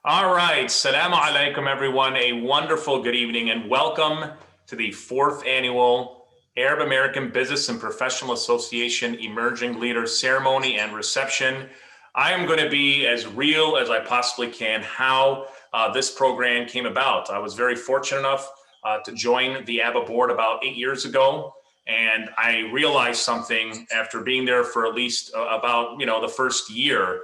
All right, Assalamu alaikum, everyone. A wonderful good evening and welcome to the 4th annual Arab American Business and Professional Association Emerging Leader Ceremony and Reception. I am going to be as real as I possibly can how this program came about. I was very fortunate enough to join the A-ABPA board about 8 years ago. And I realized something after being there for at least about, the first year.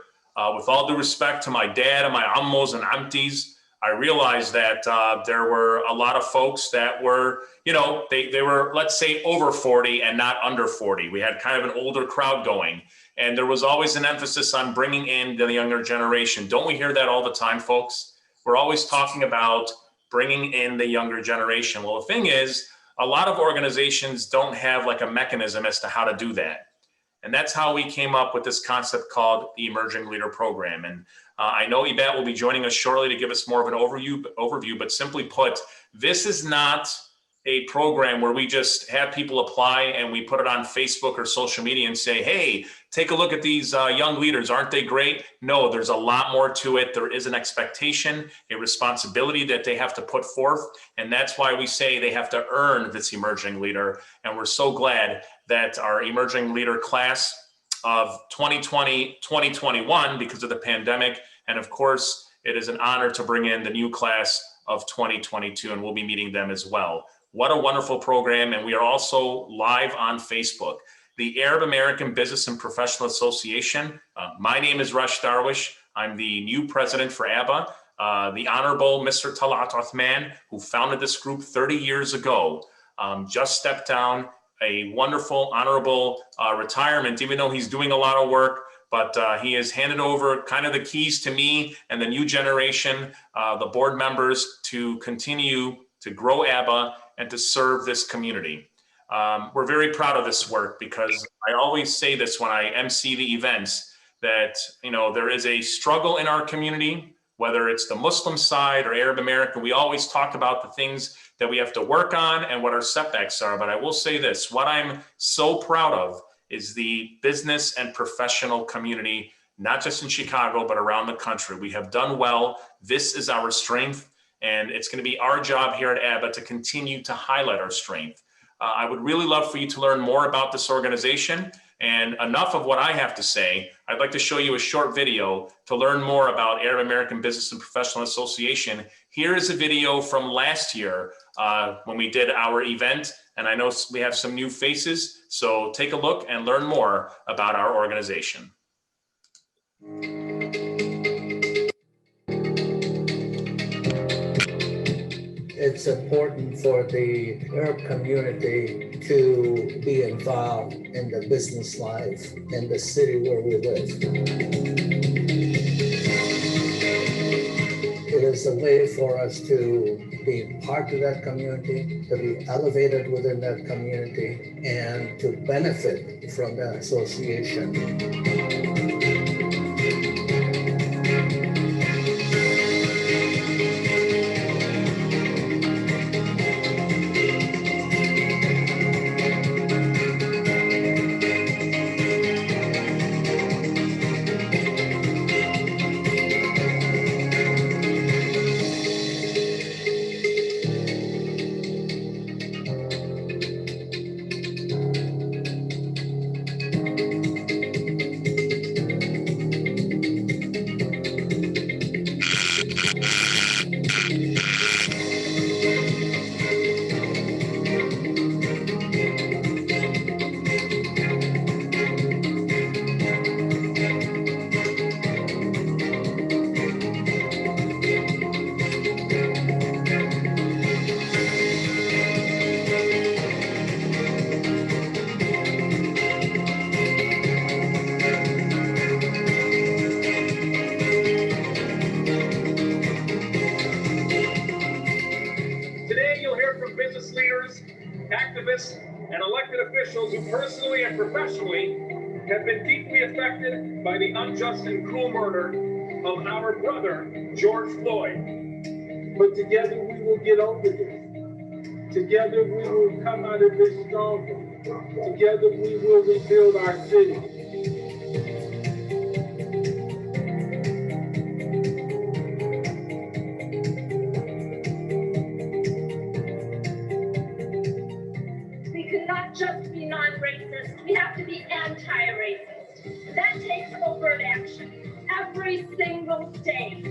With all due respect to my dad and my ammos and aunties, I realized that there were a lot of folks that were, they were, let's say, over 40 and not under 40. We had kind of an older crowd going. And there was always an emphasis on bringing in the younger generation. Don't we hear that all the time, folks? We're always talking about bringing in the younger generation. Well, the thing is, a lot of organizations don't have like a mechanism as to how to do that. And that's how we came up with this concept called the Emerging Leader Program. And I know Yvette will be joining us shortly to give us more of an overview, but simply put, this is not a program where we just have people apply and we put it on Facebook or social media and say, hey, take a look at these young leaders. Aren't they great? No, there's a lot more to it. There is an expectation, a responsibility that they have to put forth. And that's why we say they have to earn this emerging leader. And we're so glad that our emerging leader class of 2020, 2021, because of the pandemic. And of course, it is an honor to bring in the new class of 2022, and we'll be meeting them as well. What a wonderful program. And we are also live on Facebook. The Arab American Business and Professional Association. My name is Rush Darwish. I'm the new president for ABBA. The Honorable Mr. Talat Othman, who founded this group 30 years ago, just stepped down. A wonderful, honorable retirement, even though he's doing a lot of work, but he has handed over kind of the keys to me and the new generation, the board members, to continue to grow ABBA and to serve this community. We're very proud of this work because I always say this when I MC the events, that there is a struggle in our community, whether it's the Muslim side or Arab American. We always talk about the things that we have to work on and what our setbacks are. But I will say this, what I'm so proud of is the business and professional community, not just in Chicago, but around the country. We have done well. This is our strength. And it's going to be our job here at ABBA to continue to highlight our strength. I would really love for you to learn more about this organization. And enough of what I have to say, I'd like to show you a short video to learn more about Arab American Business and Professional Association. Here is a video from last year when we did our event. And I know we have some new faces. So take a look and learn more about our organization. It's important for the Arab community to be involved in the business life in the city where we live. It is a way for us to be part of that community, to be elevated within that community, and to benefit from that association. Activists and elected officials who personally and professionally have been deeply affected by the unjust and cruel murder of our brother, George Floyd. But together we will get over this. Together we will come out of this stronger. Together we will rebuild our city. can't just be non-racist, we have to be anti-racist. That takes overt action every single day.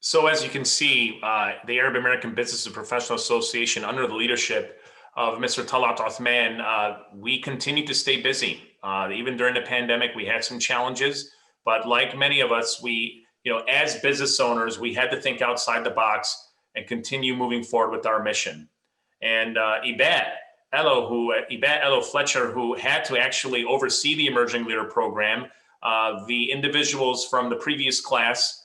So as you can see, the Arab American Business and Professional Association, under the leadership of Mr. Talat Othman, we continue to stay busy. Even during the pandemic, we had some challenges, but like many of us, we, as business owners, we had to think outside the box and continue moving forward with our mission. And A-ABPA Elo Fletcher, who had to actually oversee the Emerging Leader Program, the individuals from the previous class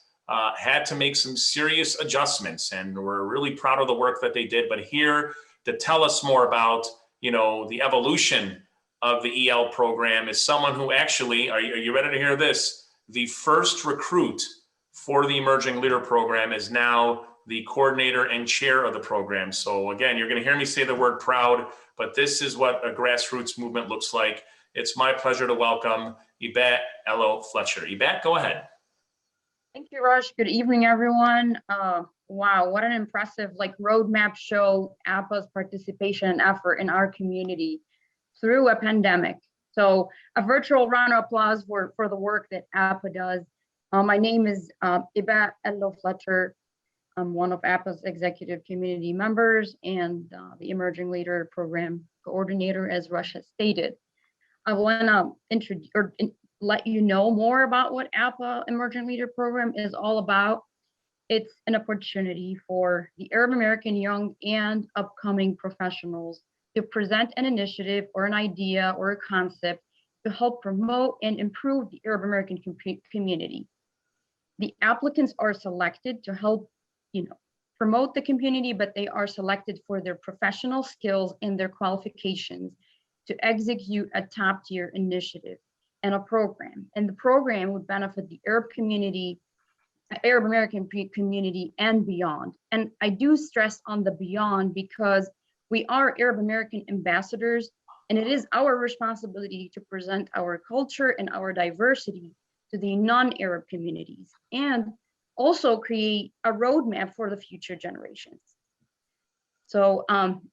had to make some serious adjustments, and we're really proud of the work that they did. But here to tell us more about, the evolution of the EL program is someone who actually, are you ready to hear this? The first recruit for the Emerging Leader Program is now the coordinator and chair of the program. So again, you're going to hear me say the word proud, but this is what a grassroots movement looks like. It's my pleasure to welcome A-ABPA Elo Fletcher. A-ABPA, go ahead. Thank you, Rush. Good evening, everyone. Wow, what an impressive roadmap show A-ABPA's participation and effort in our community through a pandemic. So a virtual round of applause for the work that A-ABPA does. My name is A-ABPA Elo Fletcher. I'm one of A-ABPA's executive community members and the Emerging Leader Program coordinator, as Rush has stated. I want to let you know more about what A-ABPA Emerging Leader Program is all about. It's an opportunity for the Arab American young and upcoming professionals to present an initiative or an idea or a concept to help promote and improve the Arab American community. The applicants are selected to help, promote the community, but they are selected for their professional skills and their qualifications to execute a top-tier initiative and a program. And the program would benefit the Arab community, Arab American community, and beyond. And I do stress on the beyond because we are Arab American ambassadors, and it is our responsibility to present our culture and our diversity to the non-Arab communities, and also create a roadmap for the future generations. So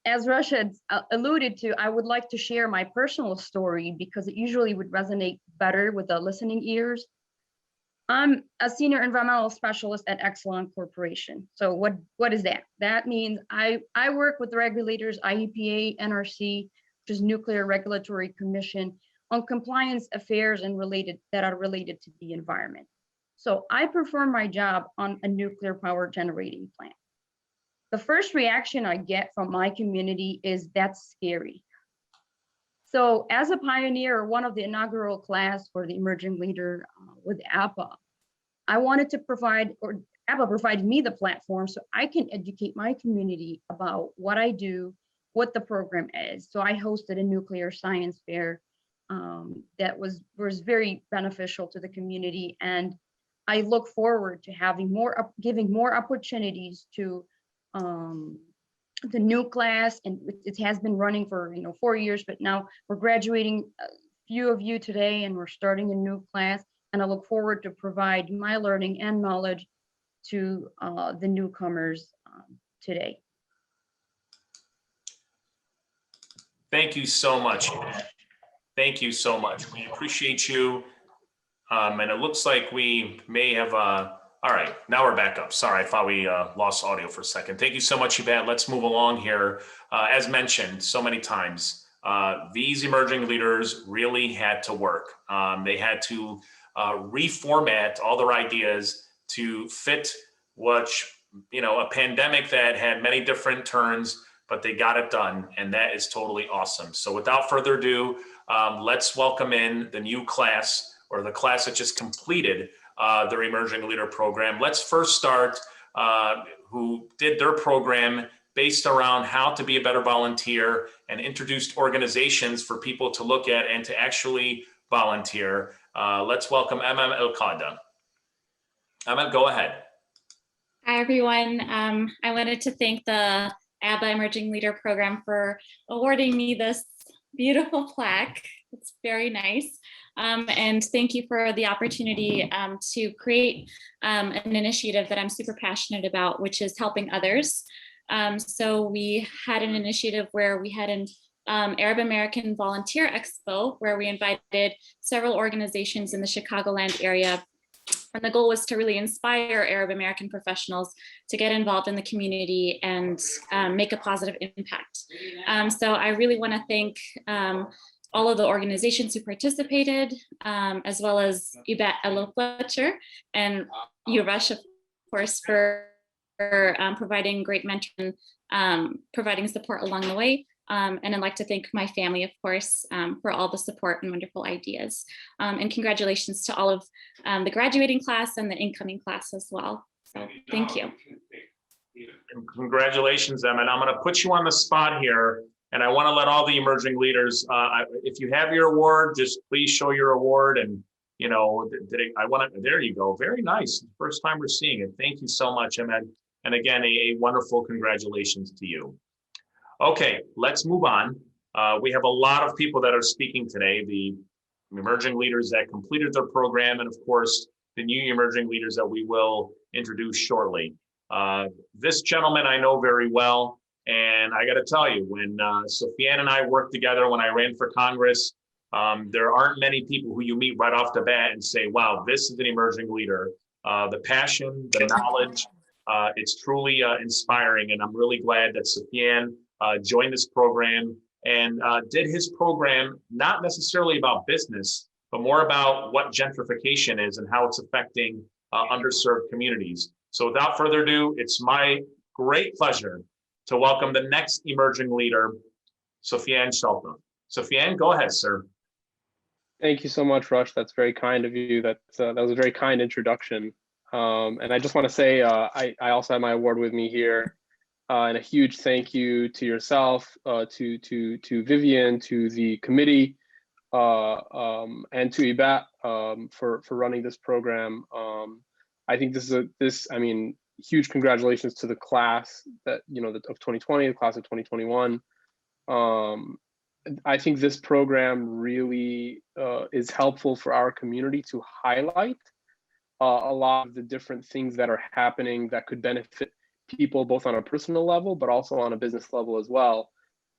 as Rush had alluded to, I would like to share my personal story because it usually would resonate better with the listening ears. I'm a senior environmental specialist at Exelon Corporation. So what is that? That means I work with the regulators, A-ABPA, NRC, which is Nuclear Regulatory Commission, on compliance affairs and that are related to the environment. So I perform my job on a nuclear power generating plant. The first reaction I get from my community is that's scary. So as a pioneer, one of the inaugural class for the Emerging Leader with A-ABPA, I wanted to provide, or A-ABPA provided me the platform so I can educate my community about what I do, what the program is. So I hosted a nuclear science fair that was very beneficial to the community. And I look forward to having giving more opportunities to the new class, and it has been running for 4 years, but now we're graduating a few of you today, and we're starting a new class. And I look forward to provide my learning and knowledge to the newcomers today. Thank you so much. Thank you so much. We appreciate you. And it looks like we may have All right, now we're back up. Sorry, I thought we lost audio for a second. Thank you so much, Yvette. Let's move along here. As mentioned so many times, these emerging leaders really had to work. They had to reformat all their ideas to fit a pandemic that had many different turns, but they got it done, and that is totally awesome. So without further ado, let's welcome in the new class, or the class that just completed their Emerging Leader program. Let's first start who did their program based around how to be a better volunteer and introduced organizations for people to look at and to actually volunteer. Let's welcome Emma El-Qada. Emma, go ahead. Hi, everyone. I wanted to thank the A-ABPA Emerging Leader Program for awarding me this beautiful plaque. It's very nice. And thank you for the opportunity to create an initiative that I'm super passionate about, which is helping others. So we had an initiative where we had an Arab American Volunteer Expo, where we invited several organizations in the Chicagoland area. And the goal was to really inspire Arab American professionals to get involved in the community and make a positive impact. So I really want to thank all of the organizations who participated, as well as Yvette Elo-Fletcher and you, Rush, of course, for providing great mentoring, providing support along the way. And I'd like to thank my family, of course, for all the support and wonderful ideas. And congratulations to all of the graduating class and the incoming class as well. So thank you. And congratulations, Emma. And I'm going to put you on the spot here. And I want to let all the emerging leaders, if you have your award, just please show your award. And, there you go. Very nice. First time we're seeing it. Thank you so much, Emma. And again, a wonderful congratulations to you. Okay, let's move on. We have a lot of people that are speaking today, the emerging leaders that completed their program, and of course, the new emerging leaders that we will introduce shortly. This gentleman I know very well, and I gotta tell you, when Sofiane and I worked together when I ran for Congress, there aren't many people who you meet right off the bat and say, wow, this is an emerging leader. The passion, the knowledge, it's truly inspiring, and I'm really glad that Sofiane joined this program and did his program not necessarily about business, but more about what gentrification is and how it's affecting underserved communities. So without further ado, it's my great pleasure to welcome the next emerging leader, Sofiane Shalta. Sofiane, go ahead, sir. Thank you so much, Rush. That's very kind of you. That was a very kind introduction. And I just want to say, I also have my award with me here. And a huge thank you to yourself, to Vivian, to the committee, and to Yvette for running this program. I think huge congratulations to the class that of 2020, the class of 2021. I think this program really is helpful for our community to highlight a lot of the different things that are happening that could benefit people both on a personal level, but also on a business level as well.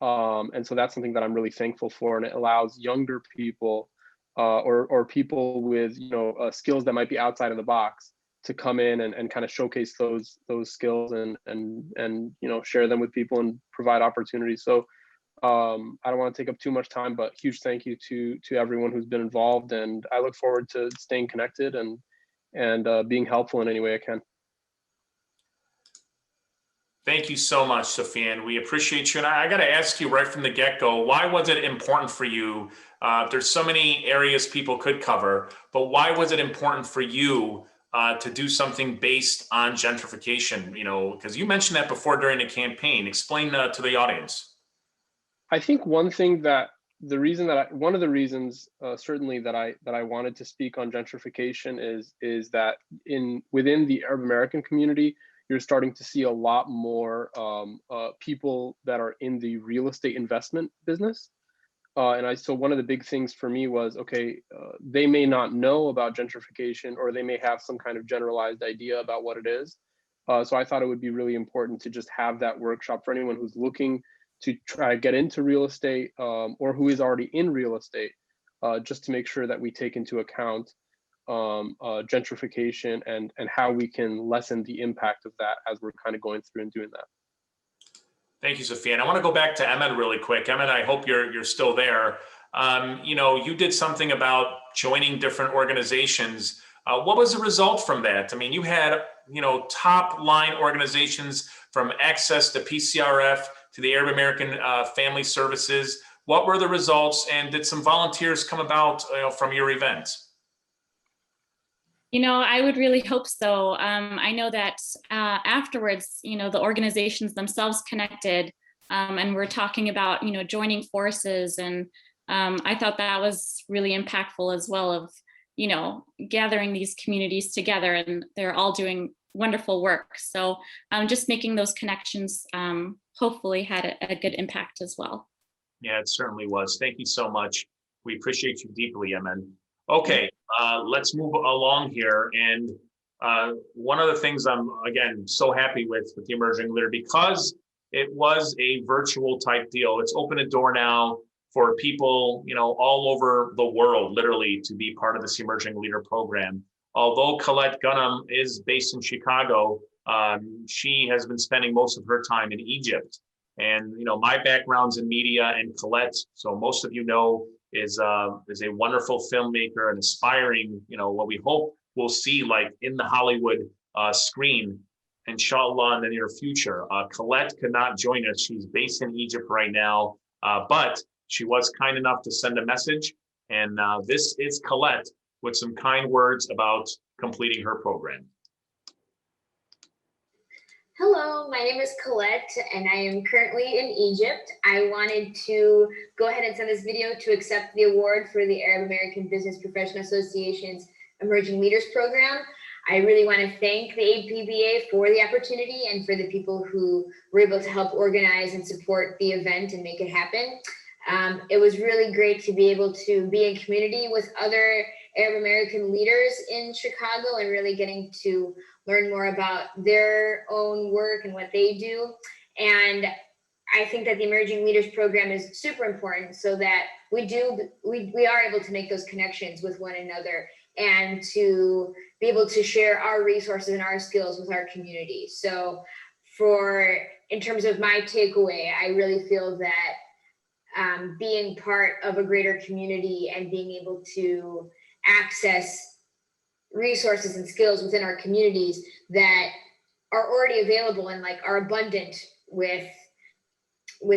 And so that's something that I'm really thankful for, and it allows younger people or people with skills that might be outside of the box to come in and kind of showcase those skills and share them with people and provide opportunities. So I don't want to take up too much time, but huge thank you to everyone who's been involved, and I look forward to staying connected and being helpful in any way I can. Thank you so much, Sofiane. We appreciate you. And I got to ask you right from the get-go, why was it important for you? There's so many areas people could cover, but why was it important for you to do something based on gentrification? Because you mentioned that before during the campaign. Explain to the audience. I think one of the reasons certainly that I wanted to speak on gentrification is that within the Arab American community, you're starting to see a lot more people that are in the real estate investment business. So one of the big things for me was, they may not know about gentrification, or they may have some kind of generalized idea about what it is. So I thought it would be really important to just have that workshop for anyone who's looking to try to get into real estate, or who is already in real estate, just to make sure that we take into account gentrification and how we can lessen the impact of that as we're kind of going through and doing that. Thank you, Sophia. And I want to go back to Emmett really quick. Emmett, I hope you're still there. You know, you did something about joining different organizations. What was the result from that? I mean, you had, you know, top line organizations from Access to PCRF to the Arab American Family Services. What were the results, and did some volunteers come about from your event? You know, I would really hope so. I know that afterwards, you know, the organizations themselves connected and we're talking about, you know, joining forces. And I thought that was really impactful as well, of, you know, gathering these communities together, and they're all doing wonderful work. So just making those connections hopefully had a good impact as well. Yeah, it certainly was. Thank you so much. We appreciate you deeply, Emin. Okay, let's move along here. And one of the things I'm, again, so happy with the Emerging Leader, because it was a virtual type deal. It's opened a door now for people, you know, all over the world, literally, to be part of this Emerging Leader program. Although Colette Gunham is based in Chicago, she has been spending most of her time in Egypt. And, you know, my background's in media, and Colette, so most of you know, is a wonderful filmmaker and aspiring, you know, what we hope we'll see like in the Hollywood screen, inshallah, in the near future. Colette could not join us. She's based in Egypt right now, but she was kind enough to send a message. And this is Colette with some kind words about completing her program. Hello, my name is Colette, and I am currently in Egypt. I wanted to go ahead and send this video to accept the award for the Arab American Business Professional Association's Emerging Leaders Program. I really want to thank the A-ABPA for the opportunity and for the people who were able to help organize and support the event and make it happen. It was really great to be able to be in community with other Arab American leaders in Chicago and really getting to learn more about their own work and what they do. And I think that the Emerging Leaders Program is super important so that we are able to make those connections with one another and to be able to share our resources and our skills with our community. So in terms of my takeaway, I really feel that being part of a greater community and being able to access resources and skills within our communities that are already available and like are abundant with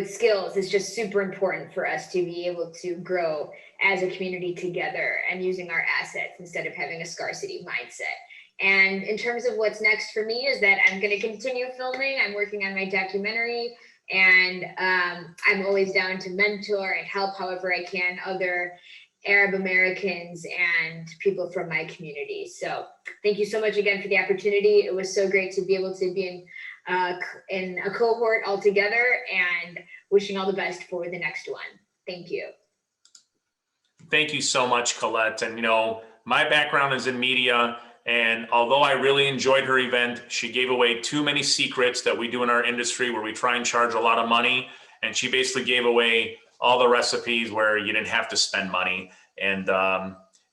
skills is just super important for us to be able to grow as a community together and using our assets instead of having a scarcity mindset. And in terms of what's next for me is that I'm going to continue filming. I'm working on my documentary, and I'm always down to mentor and help however I can other Arab Americans and people from my community. So thank you so much again for the opportunity. It was so great to be able to be in a cohort all together, and wishing all the best for the next one. Thank you. Thank you so much, Colette. And, you know, my background is in media, and although I really enjoyed her event, she gave away too many secrets that we do in our industry where we try and charge a lot of money. And she basically gave away all the recipes where you didn't have to spend money. And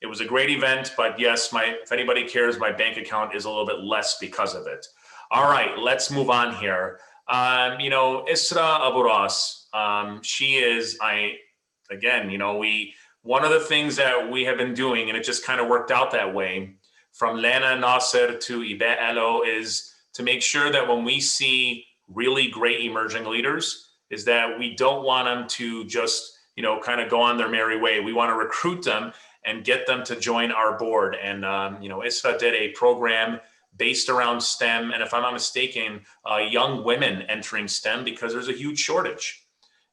it was a great event, but yes, if anybody cares, my bank account is a little bit less because of it. All right, let's move on here. You know, Isra Aburas, she is, again, you know, one of the things that we have been doing, and it just kind of worked out that way, from Lana Nasser to A-ABPA, is to make sure that when we see really great emerging leaders, is that we don't want them to just, you know, kind of go on their merry way. We want to recruit them and get them to join our board. And, you know, Isra did a program based around STEM. And if I'm not mistaken, young women entering STEM, because there's a huge shortage.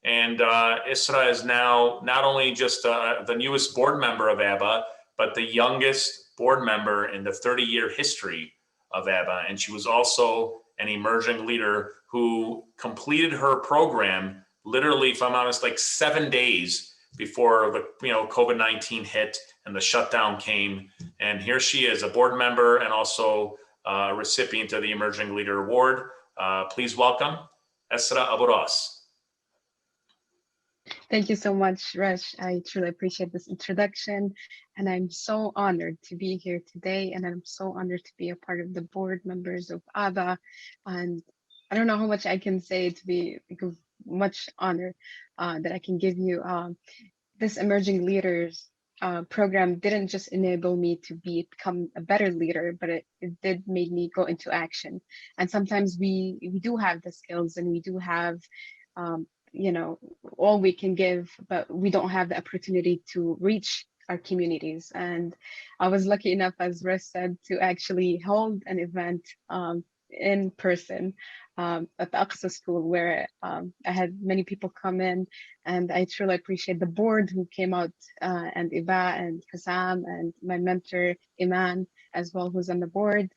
And Isra is now not only just the newest board member of A-ABPA, but the youngest board member in the 30-year history of A-ABPA. And she was also an emerging leader who completed her program literally, if I'm honest, like 7 days before the COVID-19 hit and the shutdown came. And here she is, a board member and also a recipient of the Emerging Leader Award. Please welcome Isra Aburas. Thank you so much, Rush. I truly appreciate this introduction, and I'm so honored to be here today, and I'm so honored to be a part of the board members of A-ABPA, and I don't know how much I can say to be like, of much honor that I can give you. This Emerging Leaders program didn't just enable me to become a better leader, but it did make me go into action. And sometimes we do have the skills and we do have you know, all we can give, but we don't have the opportunity to reach our communities. And I was lucky enough, as Russ said, to actually hold an event in person at the Aqsa School, where I had many people come in, and I truly appreciate the board who came out, and Iba and Hassam and my mentor Iman as well, who's on the board.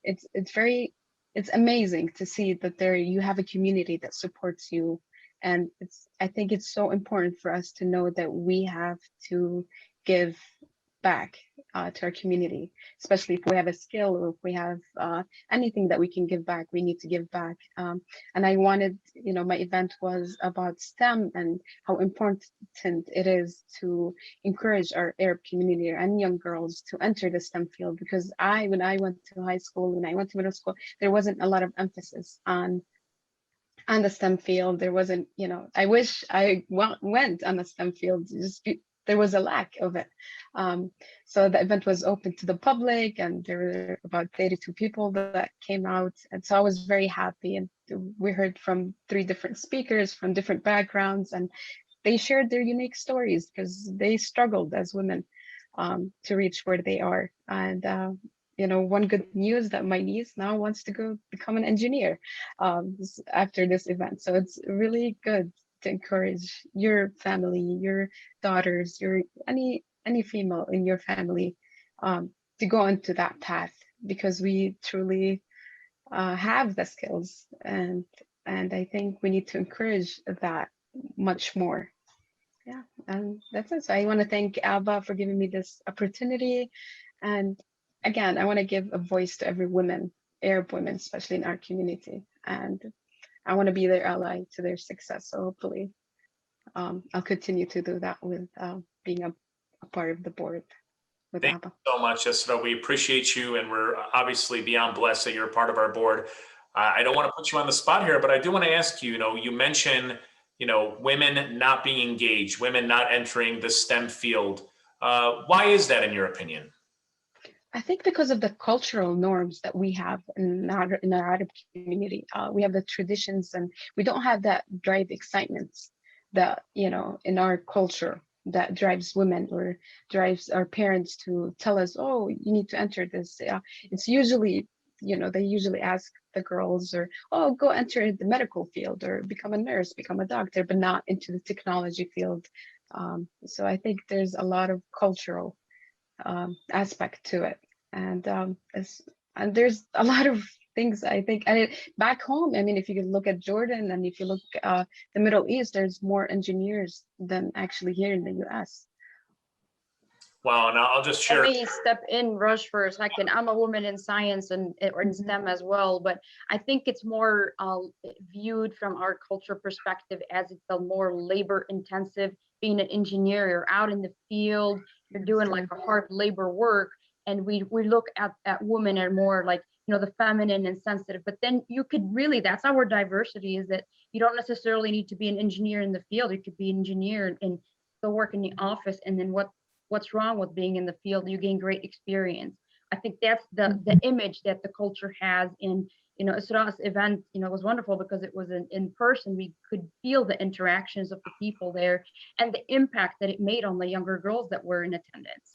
It's amazing to see that you have a community that supports you. And I think it's so important for us to know that we have to give back to our community, especially if we have a skill or if we have anything that we can give back, we need to give back. And I wanted, my event was about STEM and how important it is to encourage our Arab community and young girls to enter the STEM field, because when I went to high school, when I went to middle school, there wasn't a lot of emphasis on the STEM field. There wasn't, I wish I went on the STEM field, there was a lack of it. So the event was open to the public, and there were about 32 people that came out. And so I was very happy. And we heard from 3 different speakers from different backgrounds, and they shared their unique stories because they struggled as women to reach where they are. And one good news that my niece now wants to go become an engineer after this event. So it's really good to encourage your family, your daughters, any female in your family to go into that path, because we truly have the skills, and I think we need to encourage that much more. Yeah, and that's it. So I want to thank A-ABPA for giving me this opportunity. And again, I want to give a voice to every woman, Arab women, especially in our community. And I want to be their ally to their success. So hopefully I'll continue to do that with being a part of the board with Thank A-ABPA. you so much, Isra. We appreciate you, and we're obviously beyond blessed that you're a part of our board. I don't want to put you on the spot here, but I do want to ask you, you mentioned, women not being engaged, women not entering the STEM field. Why is that, in your opinion? I think because of the cultural norms that we have in our Arab community. We have the traditions, and we don't have that drive excitement that, in our culture, that drives women or drives our parents to tell us, oh, you need to enter this. It's usually, they usually ask the girls, or, oh, go enter the medical field or become a nurse, become a doctor, but not into the technology field. So I think there's a lot of cultural aspect to it, and there's a lot of things, I think. And back home, I mean, if you look at Jordan, and if you look the Middle East, there's more engineers than actually here in the US. Wow, and I'll just share. Let me step in, Rush, for a second. I'm a woman in science or in STEM as well, but I think it's more viewed from our culture perspective as it's a more labor intensive. Being an engineer, you're out in the field, you're doing like a hard labor work, and we look at women are more like, the feminine and sensitive. But then you could really, that's our diversity, is that you don't necessarily need to be an engineer in the field. You could be an engineer and still work in the office. And then what's wrong with being in the field? You gain great experience. I think that's the image that the culture has. In Isra's event, was wonderful because it was in person. We could feel the interactions of the people there and the impact that it made on the younger girls that were in attendance.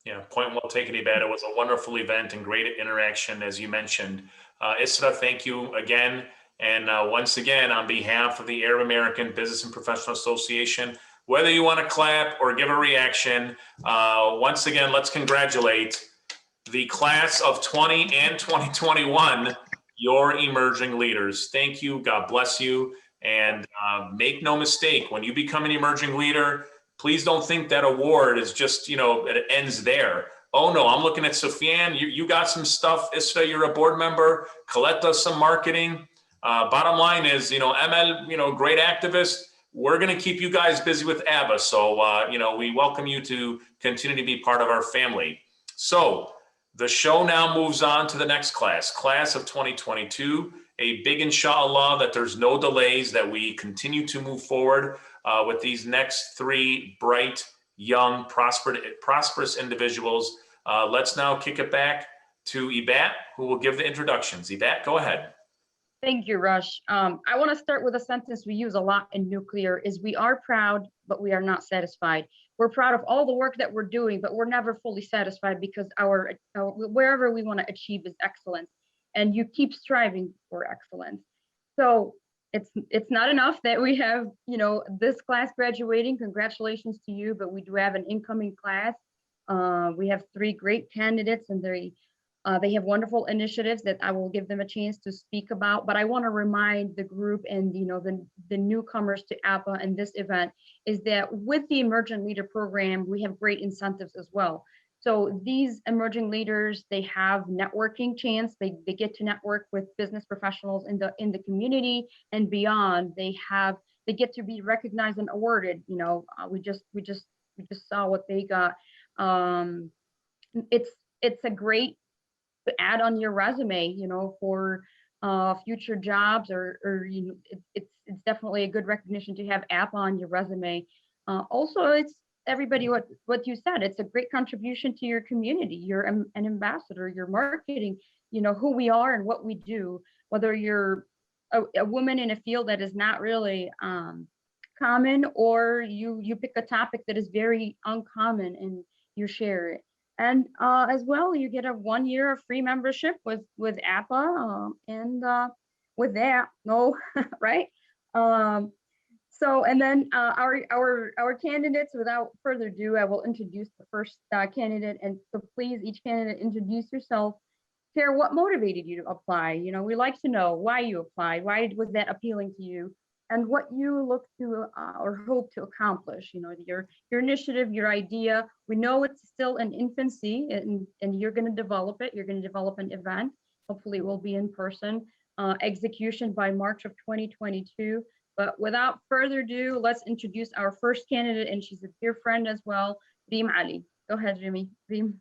Yeah, point well taken, Ibad. It was a wonderful event and great interaction, as you mentioned. Isra, thank you again. And once again, on behalf of the Arab American Business and Professional Association, whether you want to clap or give a reaction, once again, let's congratulate the class of 20 and 2021, your emerging leaders. Thank you. God bless you. And make no mistake, when you become an emerging leader, please don't think that award is just, it ends there. Oh no, I'm looking at Sufyan. You got some stuff. Isra, you're a board member. Colette does some marketing. Bottom line is, ML, great activist. we're going to keep you guys busy with A-ABPA. So, you know, we welcome you to continue to be part of our family. So the show now moves on to the next class of 2022. A big inshallah that there's no delays, that we continue to move forward with these next 3 bright, young, prosperous individuals. Let's now kick it back to Ebat, who will give the introductions. Ebat, go ahead. Thank you, Rush. I want to start with a sentence we use a lot in nuclear is we are proud, but we are not satisfied. We're proud of all the work that we're doing, but we're never fully satisfied because our wherever we want to achieve is excellence, and you keep striving for excellence. So it's not enough that we have, you know, this class graduating. Congratulations to you, but we do have an incoming class. We have 3 great candidates, and they have wonderful initiatives that I will give them a chance to speak about. But I want to remind the group and, you know, the newcomers to A-ABPA and this event is that with the Emerging Leader Program, we have great incentives as well. So these emerging leaders, they have networking chance. They get to network with business professionals in the community and beyond. They get to be recognized and awarded. You know, we just saw what they got. It's a great add on your resume, you know, for future jobs, or you know, it's definitely a good recognition to have A-ABPA on your resume. Also, it's everybody what you said. It's a great contribution to your community. You're an ambassador. You're marketing, you know, who we are and what we do. Whether you're a woman in a field that is not really common, or you pick a topic that is very uncommon and you share it. And as well, you get a 1 year of free membership with A-ABPA, and with that, no, right? So, and then our candidates. Without further ado, I will introduce the first candidate. And so, please, each candidate, introduce yourself. Share what motivated you to apply. You know, we like to know why you applied. Why was that appealing to you? And what you look to or hope to accomplish, you know, your initiative, your idea. We know it's still in infancy, and you're going to develop it. You're going to develop an event. Hopefully it will be in person. Execution by March of 2022. But without further ado, let's introduce our first candidate, and she's a dear friend as well, Reem Ali. Go ahead, Reem.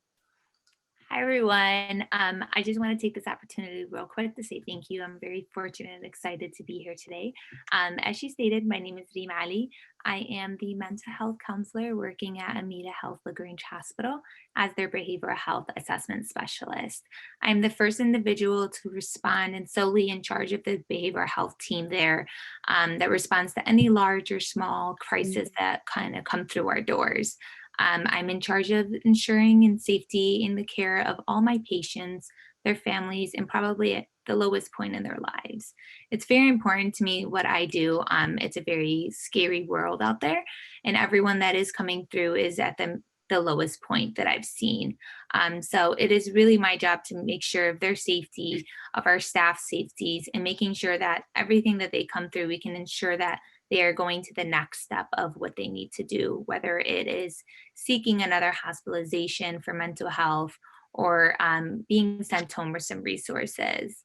Hi, everyone. I just want to take this opportunity real quick to say thank you. I'm very fortunate and excited to be here today. As she stated, my name is Reem Ali. I am the mental health counselor working at A-ABPA Health LaGrange Hospital as their behavioral health assessment specialist. I'm the first individual to respond and solely in charge of the behavioral health team there that responds to any large or small crisis that kind of come through our doors. I'm in charge of ensuring and safety in the care of all my patients, their families, and probably at the lowest point in their lives. It's very important to me what I do. It's a very scary world out there, and everyone that is coming through is at the lowest point that I've seen. So it is really my job to make sure of their safety, of our staff safeties, and making sure that everything that they come through, we can ensure that they are going to the next step of what they need to do, whether it is seeking another hospitalization for mental health or being sent home with some resources.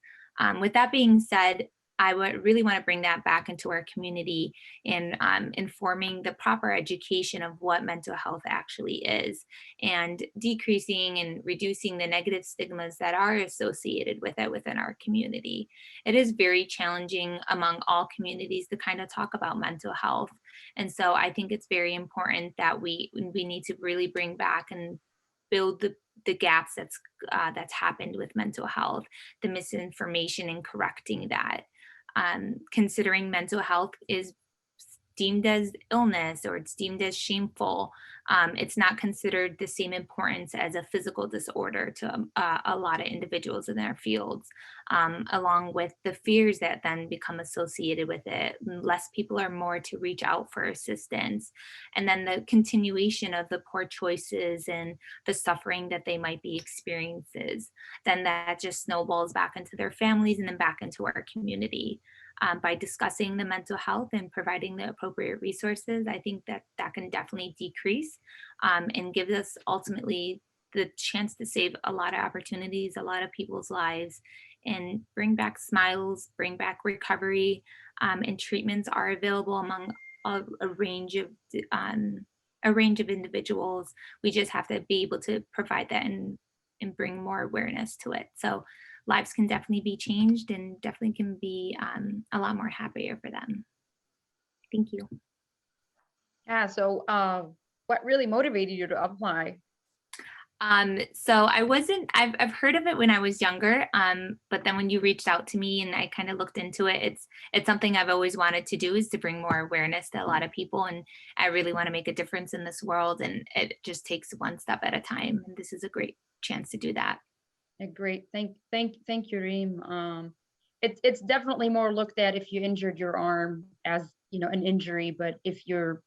With that being said, I would really want to bring that back into our community in informing the proper education of what mental health actually is, and decreasing and reducing the negative stigmas that are associated with it within our community. It is very challenging among all communities to kind of talk about mental health. And so I think it's very important that we need to really bring back and build the gaps that's happened with mental health, the misinformation, and correcting that. Considering mental health is deemed as illness or it's deemed as shameful, it's not considered the same importance as a physical disorder to a lot of individuals in their fields, along with the fears that then become associated with it. Less people are more to reach out for assistance, and then the continuation of the poor choices and the suffering that they might be experiences, then that just snowballs back into their families and then back into our community. By discussing the mental health and providing the appropriate resources, I think that can definitely decrease and give us ultimately the chance to save a lot of opportunities, a lot of people's lives, and bring back smiles, bring back recovery, and treatments are available among a range of a range of individuals. We just have to be able to provide that and bring more awareness to it. So lives can definitely be changed and definitely can be a lot more happier for them. Thank you. Yeah, so what really motivated you to apply? So I've heard of it when I was younger, but then when you reached out to me and I kind of looked into it, it's something I've always wanted to do, is to bring more awareness to a lot of people. And I really want to make a difference in this world, and it just takes one step at a time. And this is a great chance to do that. Great, thank you, Reem. It's definitely more looked at if you injured your arm as, an injury, but if you're,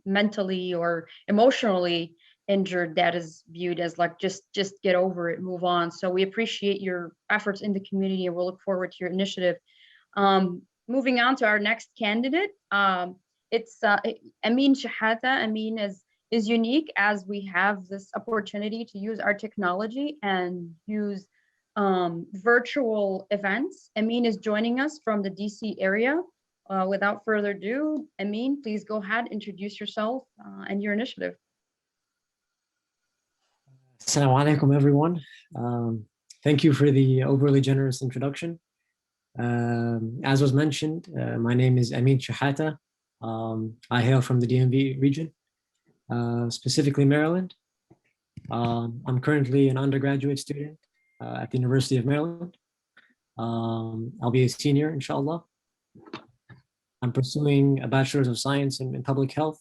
mentally or emotionally injured, that is viewed as like just get over it, move on. So we appreciate your efforts in the community, and we'll look forward to your initiative. Moving on to our next candidate, it's Amin Shahata. Amin is unique, as we have this opportunity to use our technology and use virtual events. Amin is joining us from the DC area. Without further ado, Amin, please go ahead, introduce yourself and your initiative. Assalamu alaikum, everyone. Thank you for the overly generous introduction. As was mentioned, my name is Amin Shahata. I hail from the DMV region, specifically Maryland. I'm currently an undergraduate student at the University of Maryland. I'll be a senior, inshallah. I'm pursuing a Bachelor's of Science in Public Health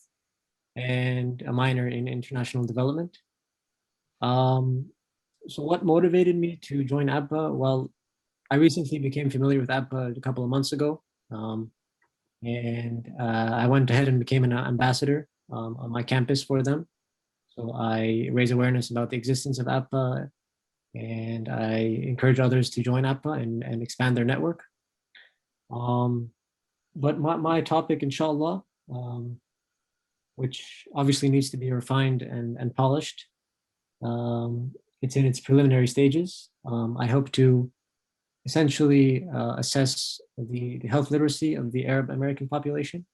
and a minor in International Development. So what motivated me to join A-ABPA? Well, I recently became familiar with A-ABPA a couple of months ago. I went ahead and became an ambassador on my campus for them. So I raise awareness about the existence of A-ABPA, and I encourage others to join A-ABPA and expand their network. But my topic, inshallah, which obviously needs to be refined and polished, it's in its preliminary stages. I hope to essentially assess the health literacy of the Arab American population,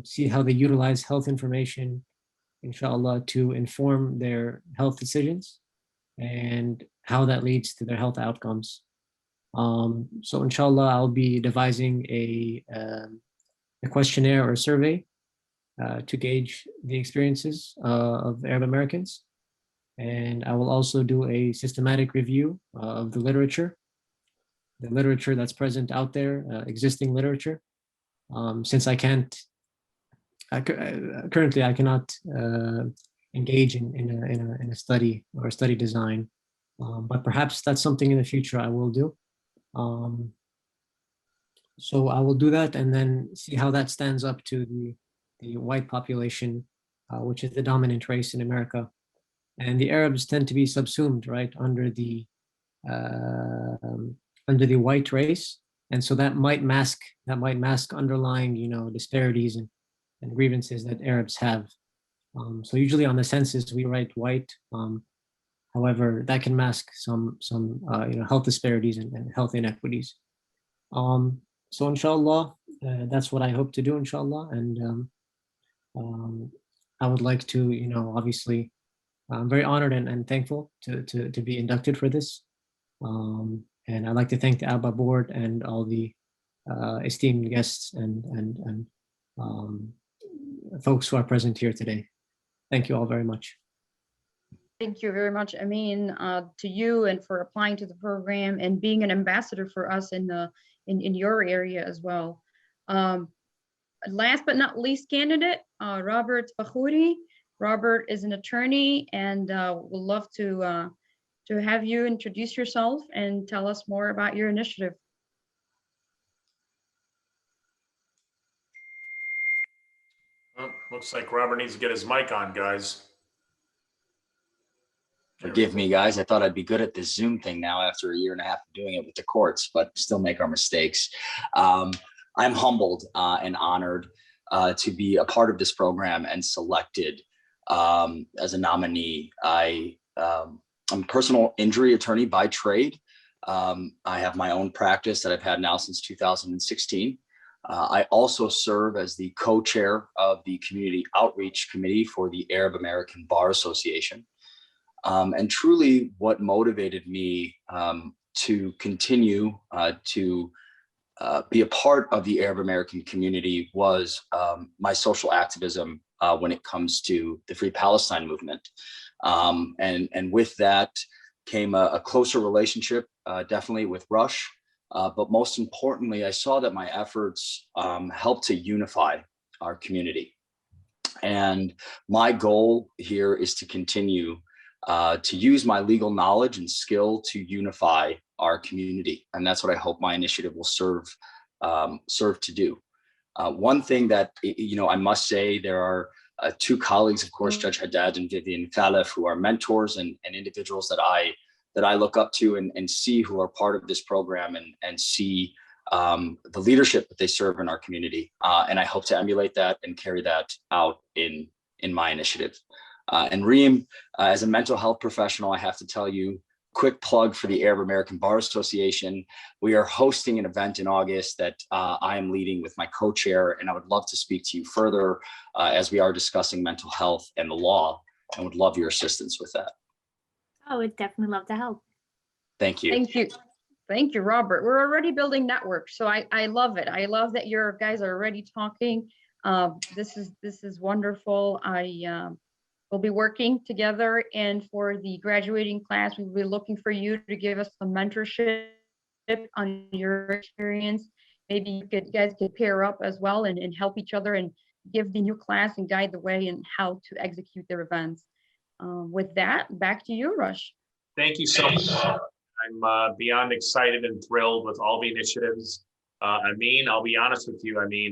see how they utilize health information, inshallah, to inform their health decisions and how that leads to their health outcomes. So inshallah, I'll be devising a questionnaire or a survey to gauge the experiences of Arab Americans. And I will also do a systematic review of the literature that's present out there, existing literature. Since currently I cannot engage in a study or a study design, but perhaps that's something in the future I will do. So I will do that and then see how that stands up to the white population, which is the dominant race in America. And the Arabs tend to be subsumed, right, under the white race, and so that might mask underlying, disparities and grievances that Arabs have. So usually on the census we write white. However, that can mask some health disparities and health inequities. So inshallah, that's what I hope to do, inshallah. And I would like to, obviously, I'm very honored and thankful to be inducted for this. And I'd like to thank the A-ABPA board and all the esteemed guests and folks who are present here today. Thank you all very much. Thank you very much, Amin, to you, and for applying to the program and being an ambassador for us in your area as well. Last but not least candidate, Robert Fakhouri. Robert is an attorney, and we'll love to have you introduce yourself and tell us more about your initiative. Well, looks like Robert needs to get his mic on, guys. Forgive me, guys. I thought I'd be good at this Zoom thing now after a year and a half of doing it with the courts, but still make our mistakes. I'm humbled and honored to be a part of this program and selected as a nominee. I'm a personal injury attorney by trade. I have my own practice that I've had now since 2016. I also serve as the co-chair of the Community Outreach Committee for the Arab American Bar Association. And truly what motivated me to continue to be a part of the Arab American community was my social activism when it comes to the Free Palestine movement. And with that came a closer relationship, definitely with Rush. But most importantly, I saw that my efforts helped to unify our community. And my goal here is to continue to use my legal knowledge and skill to unify our community. And that's what I hope my initiative will serve to do. One thing that, I must say, there are two colleagues, of course, Judge Haddad and Vivian Khalif, who are mentors and individuals that I look up to and see who are part of this program and see the leadership that they serve in our community. And I hope to emulate that and carry that out in my initiative. And Reem, as a mental health professional, I have to tell you, quick plug for the Arab American Bar Association. We are hosting an event in August that I am leading with my co-chair, and I would love to speak to you further as we are discussing mental health and the law, and would love your assistance with that. I would definitely love to help. Thank you. Thank you. Thank you, Robert. We're already building networks, so I love it. I love that your guys are already talking. This is wonderful. We'll be working together, and for the graduating class, we will be looking for you to give us some mentorship on your experience. Maybe you guys could pair up as well and help each other and give the new class and guide the way in how to execute their events. With that, back to you, Rush. Thank you so much. I'm beyond excited and thrilled with all the initiatives. Amin, I'll be honest with you. Amin,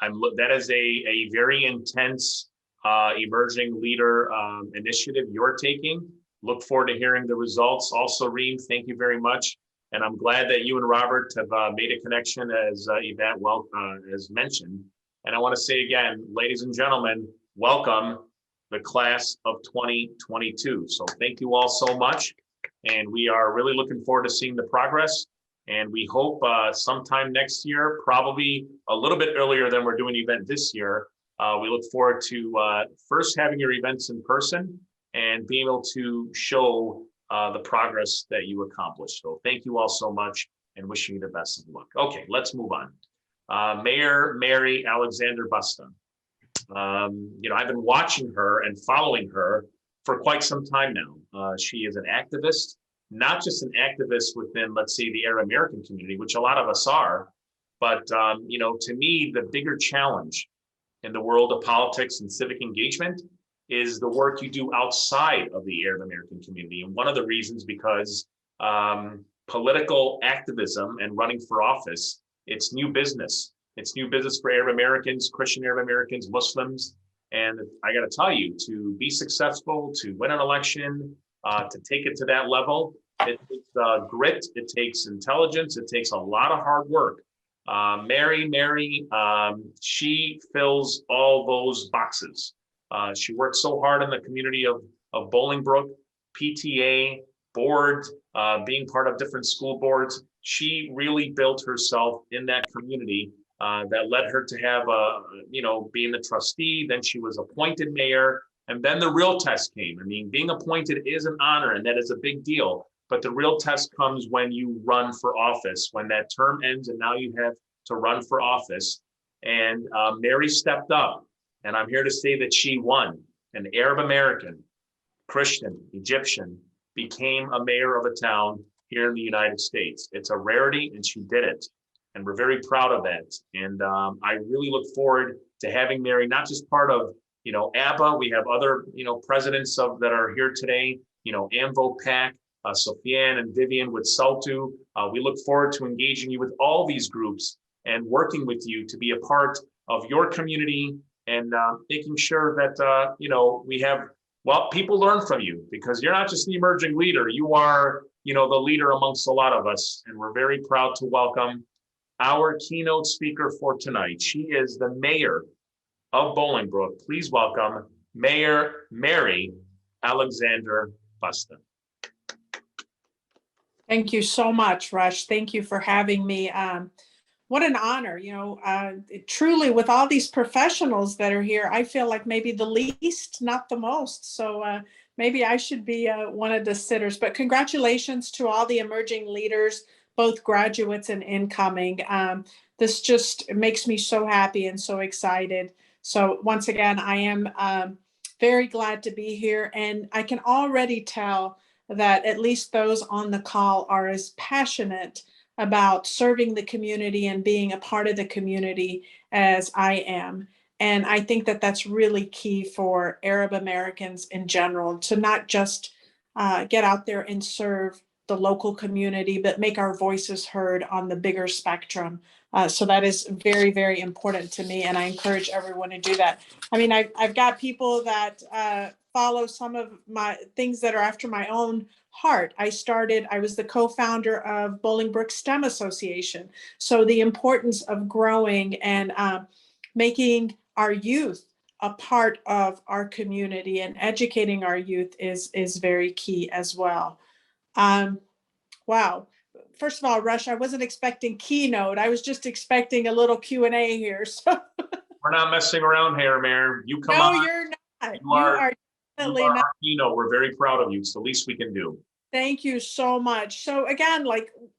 that is a very intense emerging leader initiative you're taking. Look forward to hearing the results. Also, Reem, thank you very much. And I'm glad that you and Robert have made a connection, as Yvette has mentioned. And I want to say again, ladies and gentlemen, welcome the class of 2022. So thank you all so much. And we are really looking forward to seeing the progress. And we hope sometime next year, probably a little bit earlier than we're doing the event this year, we look forward to first having your events in person and being able to show the progress that you accomplished. So thank you all so much and wishing you the best of luck. Okay, let's move on. Mayor Mary Alexander-Basta. I've been watching her and following her for quite some time now. She is an activist, not just an activist within, let's say, the Arab American community, which a lot of us are, but to me, the bigger challenge in the world of politics and civic engagement is the work you do outside of the Arab American community. And one of the reasons, because political activism and running for office, it's new business. It's new business for Arab Americans, Christian Arab Americans, Muslims. And I got to tell you, to be successful, to win an election, to take it to that level, it takes grit, it takes intelligence, it takes a lot of hard work. Mary, she fills all those boxes. She worked so hard in the community of Bolingbrook, PTA, board, being part of different school boards. She really built herself in that community that led her to have, being the trustee. Then she was appointed mayor. And then the real test came. I mean, being appointed is an honor, and that is a big deal. But the real test comes when you run for office, when that term ends and now you have to run for office. And Mary stepped up, and I'm here to say that she won. An Arab American, Christian, Egyptian, became a mayor of a town here in the United States. It's a rarity, and she did it. And we're very proud of that. And I really look forward to having Mary, not just part of, A-ABPA. We have other, presidents that are here today, AMVO PAC, Sofiane and Vivian with SALTU. We look forward to engaging you with all these groups and working with you to be a part of your community and making sure that, we have, people learn from you, because you're not just the emerging leader, you are, the leader amongst a lot of us. And we're very proud to welcome our keynote speaker for tonight. She is the mayor of Bolingbrook. Please welcome Mayor Mary Alexander-Basta. Thank you so much, Rush. Thank you for having me. what an honor, truly with all these professionals that are here, I feel like maybe the least, not the most. So maybe I should be one of the sitters, but congratulations to all the emerging leaders, both graduates and incoming. This just makes me so happy and so excited. So once again, I am very glad to be here, and I can already tell that at least those on the call are as passionate about serving the community and being a part of the community as I am. And I think that that's really key for Arab Americans in general, to not just get out there and serve the local community, but make our voices heard on the bigger spectrum. So that is very, very important to me, and I encourage everyone to do that. I mean, I've got people that follow some of my things that are after my own heart. I was the co-founder of Bolingbrook STEM Association. So the importance of growing and making our youth a part of our community and educating our youth is very key as well. Wow. First of all, Rush, I wasn't expecting Keynote. I was just expecting a little Q&A here. So we're not messing around here, Mayor. You come no, on. You're not. You are definitely not. Our Keynote. We're very proud of you. It's the least we can do. Thank you so much. So again,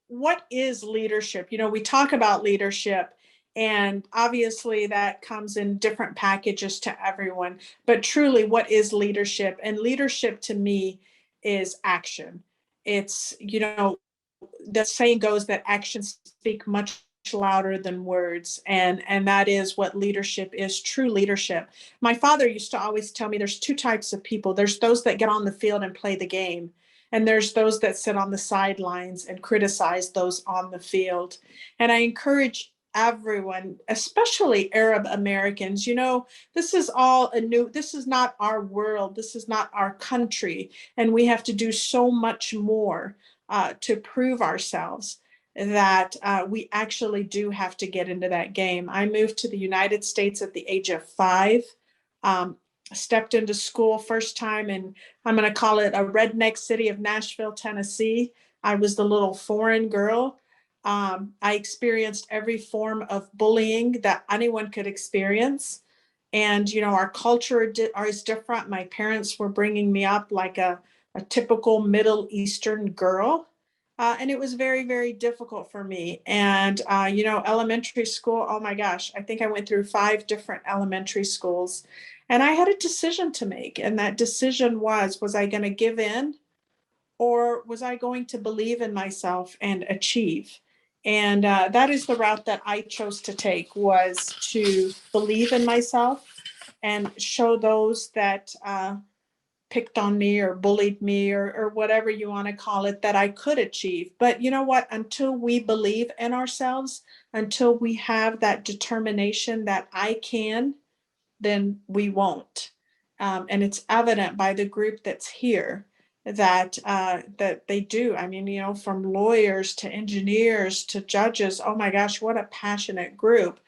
what is leadership? We talk about leadership, and obviously that comes in different packages to everyone, but truly, what is leadership? And leadership to me is action. It's, the saying goes that actions speak much louder than words. And that is what leadership is, true leadership. My father used to always tell me there's two types of people. There's those that get on the field and play the game. And there's those that sit on the sidelines and criticize those on the field. And I encourage everyone, especially Arab Americans, this is this is not our world. This is not our country. And we have to do so much more to prove ourselves that we actually do have to get into that game. I moved to the United States at the age of 5. Stepped into school first time in, I'm going to call it, a redneck city of Nashville, Tennessee. I was the little foreign girl. I experienced every form of bullying that anyone could experience. And, our culture is different. My parents were bringing me up like a typical Middle Eastern girl. And it was very, very difficult for me. And, elementary school, oh my gosh, I think I went through 5 different elementary schools. And I had a decision to make. And that decision was I going to give in, or was I going to believe in myself and achieve? And that is the route that I chose to take, was to believe in myself and show those that picked on me or bullied me or whatever you want to call it, that I could achieve. But you know what? Until we believe in ourselves, until we have that determination that I can, then we won't. And it's evident by the group that's here that they do. I mean, from lawyers to engineers to judges, oh my gosh, what a passionate group.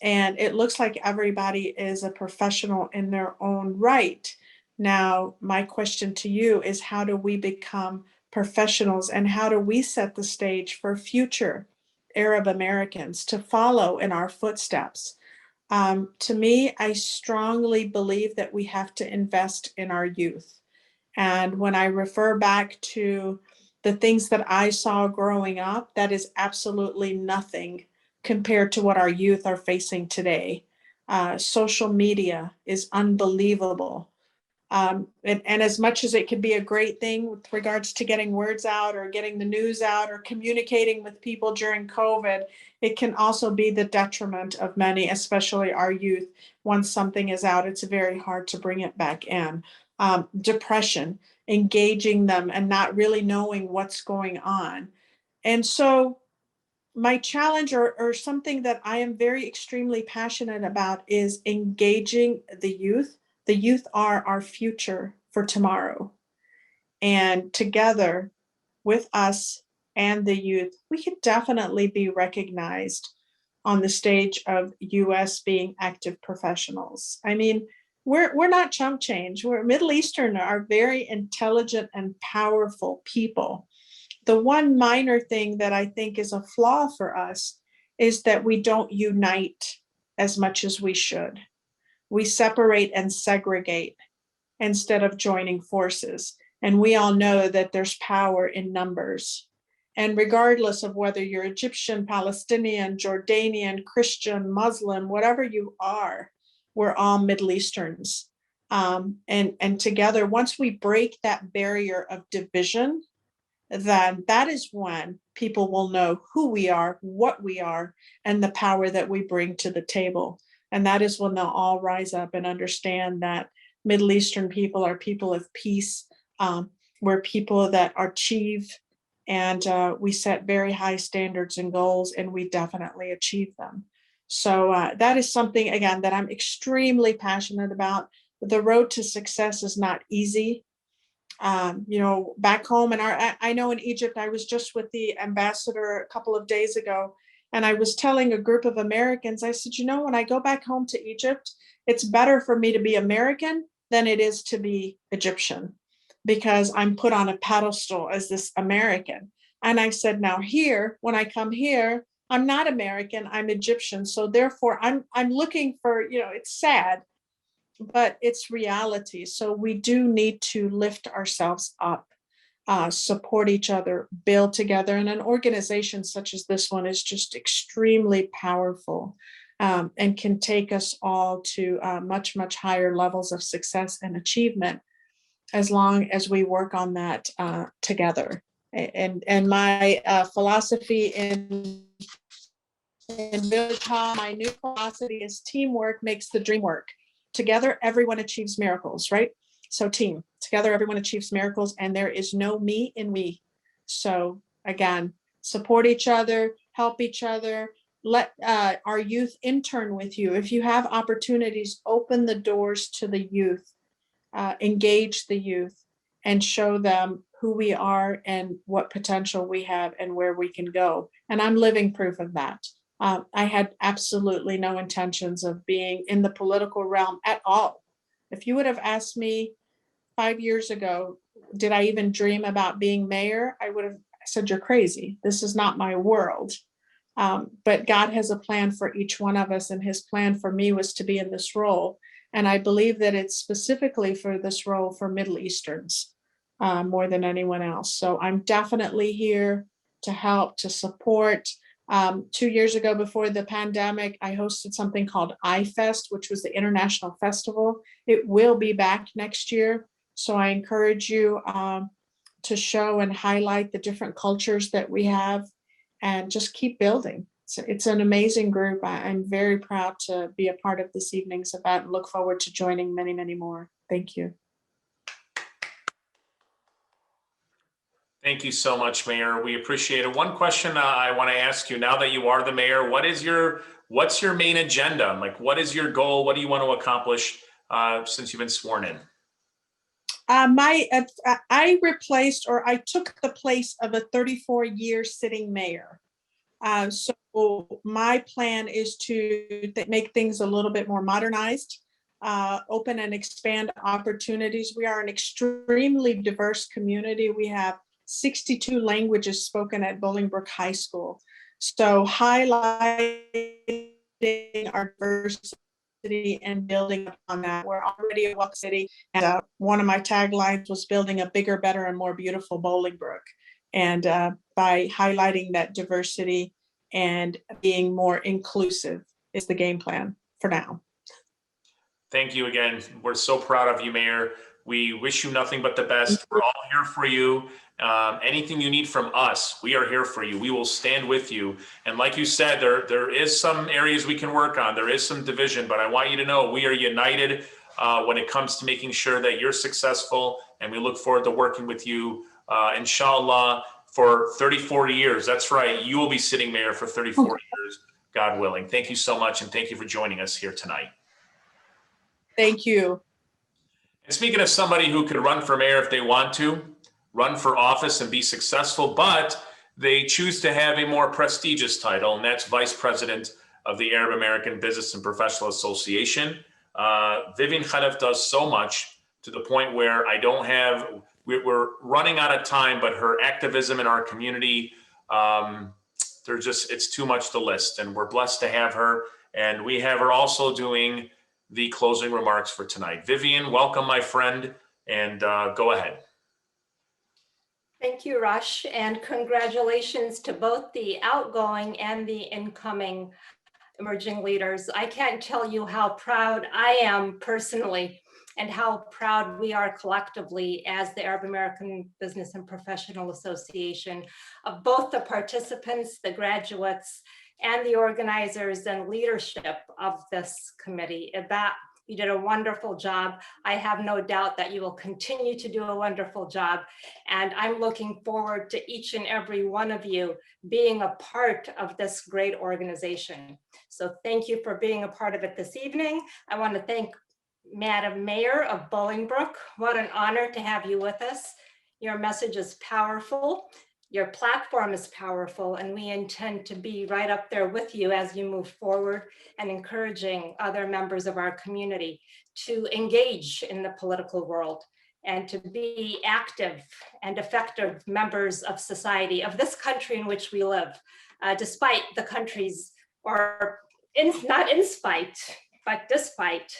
And it looks like everybody is a professional in their own right. Now, my question to you is, how do we become professionals, and how do we set the stage for future Arab Americans to follow in our footsteps? To me, I strongly believe that we have to invest in our youth. And when I refer back to the things that I saw growing up, that is absolutely nothing compared to what our youth are facing today. Social media is unbelievable. And as much as it could be a great thing with regards to getting words out or getting the news out or communicating with people during COVID, it can also be the detriment of many, especially our youth. Once something is out, it's very hard to bring it back in. Depression, engaging them and not really knowing what's going on. And so my challenge, or something that I am very extremely passionate about, is engaging the youth. The youth are our future for tomorrow. And together with us and the youth, we can definitely be recognized on the stage of US being active professionals. I mean, we're not chump change. We're Middle Eastern are very intelligent and powerful people. The one minor thing that I think is a flaw for us is that we don't unite as much as we should. We separate and segregate instead of joining forces. And we all know that there's power in numbers. And regardless of whether you're Egyptian, Palestinian, Jordanian, Christian, Muslim, whatever you are, we're all Middle Easterns. And together, once we break that barrier of division, then that is when people will know who we are, what we are, and the power that we bring to the table. And that is when they'll all rise up and understand that Middle Eastern people are people of peace. We're people that achieve, and we set very high standards and goals, and we definitely achieve them. So that is something, again, that I'm extremely passionate about. The road to success is not easy. Back home I know in Egypt, I was just with the ambassador a couple of days ago, and I was telling a group of Americans, I said, when I go back home to Egypt, it's better for me to be American than it is to be Egyptian, because I'm put on a pedestal as this American. And I said, now here, when I come here, I'm not American, I'm Egyptian. So therefore I'm looking for, it's sad, but it's reality. So we do need to lift ourselves up, support each other, build together. And an organization such as this one is just extremely powerful, and can take us all to much, much higher levels of success and achievement as long as we work on that together. And my philosophy in Village Hall, my new philosophy is teamwork makes the dream work. Together, everyone achieves miracles, right? So team, together, everyone achieves miracles, and there is no me in we. So again, support each other, help each other, let our youth intern with you. If you have opportunities, open the doors to the youth, engage the youth, and show them who we are and what potential we have and where we can go. And I'm living proof of that. I had absolutely no intentions of being in the political realm at all. If you would have asked me 5 years ago, did I even dream about being mayor? I would have said, you're crazy. This is not my world. But God has a plan for each one of us, and his plan for me was to be in this role. And I believe that it's specifically for this role for Middle Easterns more than anyone else. So I'm definitely here to help, to support. 2 years ago, before the pandemic, I hosted something called iFest, which was the international festival. It will be back next year. So I encourage you to show and highlight the different cultures that we have, and just keep building. So it's an amazing group. I'm very proud to be a part of this evening's event and look forward to joining many, many more. Thank you. Thank you so much, Mayor. We appreciate it. One question I want to ask you, now that you are the mayor, what's your main agenda? Like, what is your goal? What do you want to accomplish since you've been sworn in? I replaced, or I took the place of a 34-year sitting mayor. So my plan is to make things a little bit more modernized, open and expand opportunities. We are an extremely diverse community. We have 62 languages spoken at Bolingbrook High School. So highlighting our diversity and building upon that. We're already a welcome city. And one of my taglines was building a bigger, better, and more beautiful Bolingbrook. And by highlighting that diversity and being more inclusive is the game plan for now. Thank you again. We're so proud of you, Mayor. We wish you nothing but the best. We're all here for you. Anything you need from us, we are here for you. We will stand with you. And like you said, there is some areas we can work on. There is some division, but I want you to know we are united when it comes to making sure that you're successful. And we look forward to working with you, inshallah, for 30-40 years. That's right. You will be sitting mayor for 30-40 years, God willing. Thank you so much. And thank you for joining us here tonight. Thank you. And speaking of somebody who could run for mayor if they want to, run for office and be successful, but they choose to have a more prestigious title, and that's Vice President of the Arab American Business and Professional Association. Vivian Khalif does so much to the point where we're running out of time, but her activism in our community it's too much to list, and we're blessed to have her. And we have her also doing the closing remarks for tonight. Vivian, welcome, my friend, and go ahead. Thank you, Rush, and congratulations to both the outgoing and the incoming emerging leaders. I can't tell you how proud I am personally and how proud we are collectively as the Arab American Business and Professional Association of both the participants, the graduates, and the organizers and leadership of this committee. ABAP, you did a wonderful job. I have no doubt that you will continue to do a wonderful job. And I'm looking forward to each and every one of you being a part of this great organization. So thank you for being a part of it this evening. I want to thank Madam Mayor of Bolingbrook. What an honor to have you with us. Your message is powerful. Your platform is powerful, and we intend to be right up there with you as you move forward and encouraging other members of our community to engage in the political world and to be active and effective members of society, of this country in which we live, despite the countries, or not in spite, but despite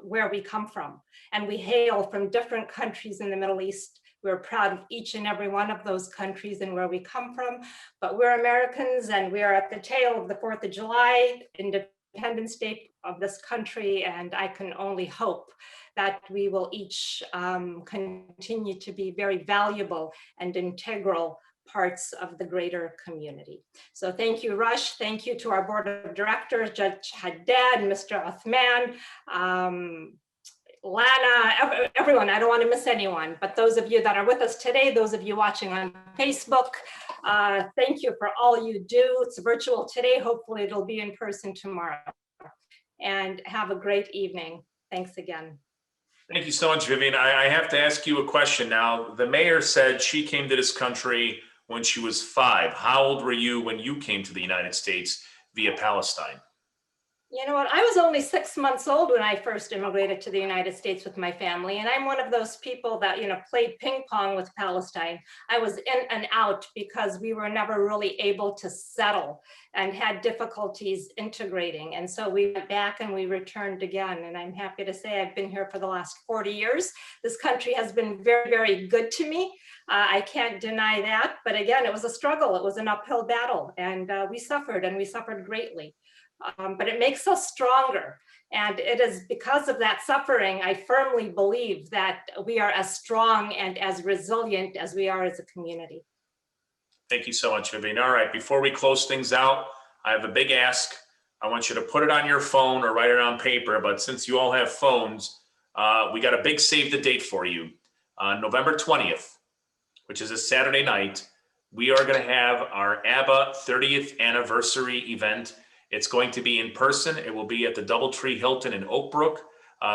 where we come from. And we hail from different countries in the Middle East. We're proud of each and every one of those countries and where we come from, but we're Americans, and we are at the tail of the 4th of July, Independence Day of this country, and I can only hope that we will each continue to be very valuable and integral parts of the greater community. So thank you, Rush. Thank you to our board of directors, Judge Haddad, Mr. Uthman, Lana, everyone. I don't want to miss anyone, but those of you that are with us today, those of you watching on Facebook, thank you for all you do. It's virtual today. Hopefully it'll be in person tomorrow. And have a great evening. Thanks again. Thank you so much, Vivian. I have to ask you a question now. The mayor said she came to this country when she was 5. How old were you when you came to the United States via Palestine? You know what, I was only 6 months old when I first immigrated to the United States with my family. And I'm one of those people that, played ping pong with Palestine. I was in and out because we were never really able to settle and had difficulties integrating. And so we went back and we returned again. And I'm happy to say I've been here for the last 40 years. This country has been very, very good to me. I can't deny that. But again, it was a struggle. It was an uphill battle. And we suffered greatly. But it makes us stronger. And it is because of that suffering, I firmly believe that we are as strong and as resilient as we are as a community. Thank you so much, Vivian. All right, before we close things out, I have a big ask. I want you to put it on your phone or write it on paper, but since you all have phones, we got a big save the date for you. November 20th, which is a Saturday night, we are gonna have our ABBA 30th anniversary event. It's going to be in person. It will be at the DoubleTree Hilton in Oak Brook.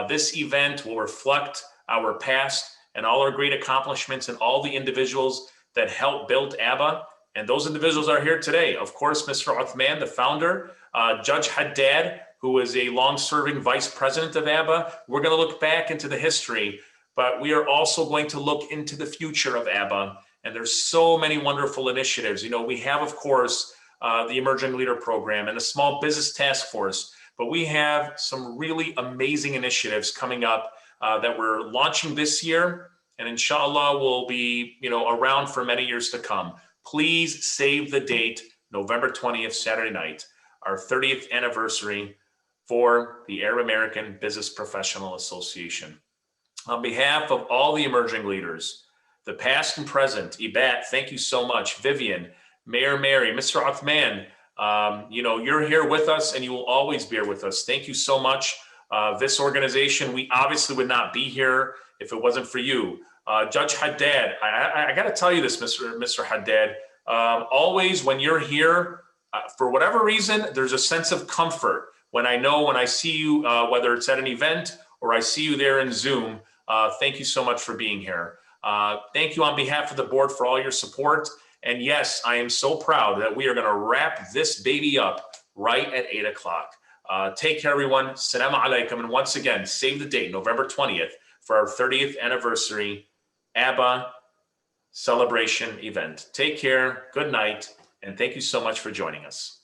This event will reflect our past and all our great accomplishments and all the individuals that helped build ABBA. And those individuals are here today. Of course, Mr. Uthman, the founder, Judge Haddad, who is a long-serving vice president of ABBA. We're going to look back into the history, but we are also going to look into the future of ABBA. And there's so many wonderful initiatives. We have, of course, the Emerging Leader Program and the Small Business Task Force, but we have some really amazing initiatives coming up that we're launching this year, and inshallah will be around for many years to come. Please save the date, November 20th, Saturday night, our 30th anniversary for the Arab American Business Professional Association. On behalf of all the emerging leaders, the past and present, Ibat, thank you so much. Vivian, Mayor Mary, Mr. Uthman, you're here with us and you will always be here with us. Thank you so much. This organization, we obviously would not be here if it wasn't for you. Judge Haddad, I got to tell you this, Mr. Haddad, always when you're here, for whatever reason, there's a sense of comfort when I see you, whether it's at an event or I see you there in Zoom. Thank you so much for being here. Thank you on behalf of the board for all your support. And yes, I am so proud that we are going to wrap this baby up right at 8 o'clock. Take care, everyone. Salam alaikum. And once again, save the date, November 20th, for our 30th anniversary ABBA celebration event. Take care. Good night. And thank you so much for joining us.